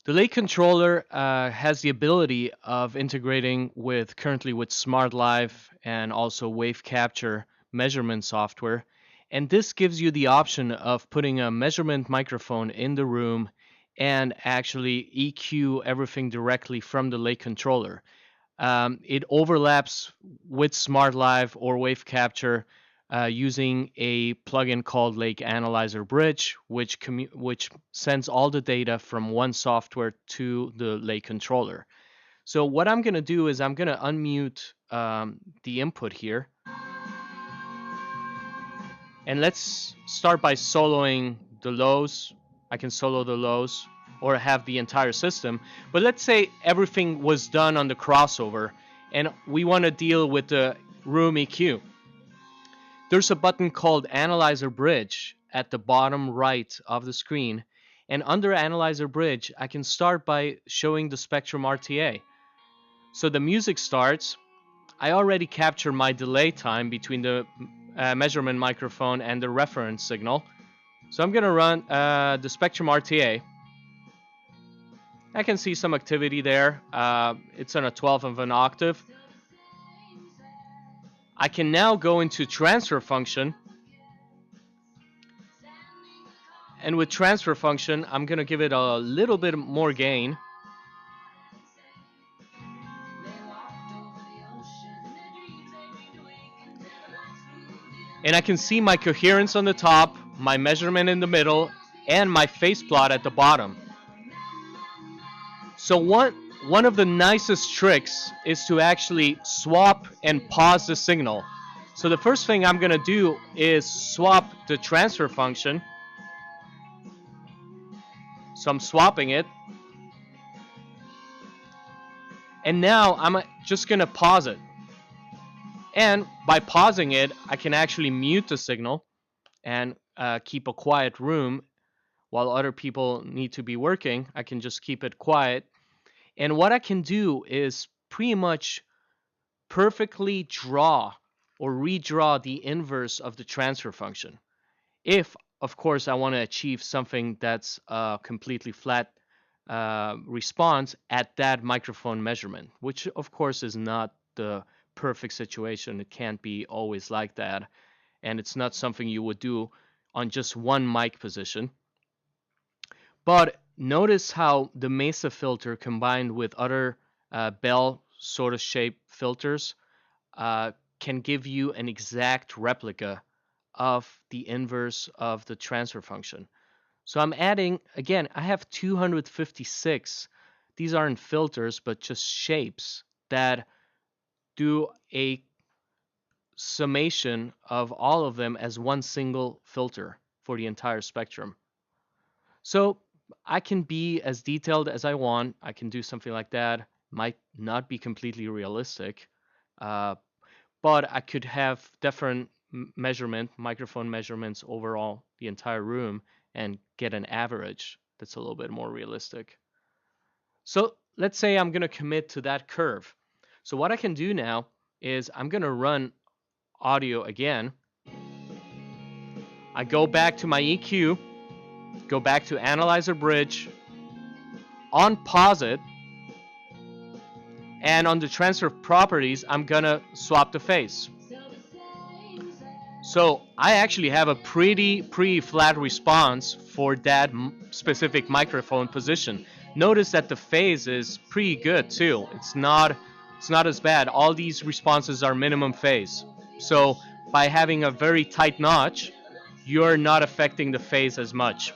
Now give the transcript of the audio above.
The lake controller has the ability of integrating currently with SMAART Live and also wave capture measurement software. And this gives you the option of putting a measurement microphone in the room and actually EQ everything directly from the lake controller. It overlaps with SMAART Live or wave capture using a plugin called Lake Analyzer Bridge, which sends all the data from one software to the Lake controller. So what I'm going to do is I'm going to unmute the input here. And let's start by soloing the lows. I can solo the lows or have the entire system. But let's say everything was done on the crossover and we want to deal with the room EQ. There's a button called Analyzer Bridge at the bottom right of the screen. And under Analyzer Bridge, I can start by showing the Spectrum RTA. So the music starts. I already captured my delay time between the measurement microphone and the reference signal. So I'm going to run the Spectrum RTA. I can see some activity there. It's on a 12th of an octave. I can now go into transfer function. And with transfer function, I'm going to give it a little bit more gain. And I can see my coherence on the top, my measurement in the middle, and my phase plot at the bottom. So one of the nicest tricks is to actually swap and pause the signal. So the first thing I'm going to do is swap the transfer function. So I'm swapping it. And now I'm just going to pause it. And by pausing it, I can actually mute the signal and keep a quiet room while other people need to be working. I can just keep it quiet. And what I can do is pretty much perfectly draw or redraw the inverse of the transfer function. If, of course, I want to achieve something that's a completely flat response at that microphone measurement, which, of course, is not the perfect situation. It can't be always like that. And it's not something you would do on just one mic position. But notice how the Mesa filter combined with other bell sort of shaped filters can give you an exact replica of the inverse of the transfer function. So I'm adding, again, I have 256. These aren't filters, but just shapes that do a summation of all of them as one single filter for the entire spectrum. So I can be as detailed as I want. I can do something like that. Might not be completely realistic, but I could have different microphone measurements overall the entire room and get an average that's a little bit more realistic. So let's say I'm going to commit to that curve. So what I can do now is I'm going to run audio again. I go back to my EQ, go back to Analyzer Bridge, unpause it, and on the transfer properties, I'm going to swap the phase. So I actually have a pretty flat response for that specific microphone position. Notice that the phase is pretty good too. It's not as bad. All these responses are minimum phase. So by having a very tight notch, you're not affecting the phase as much.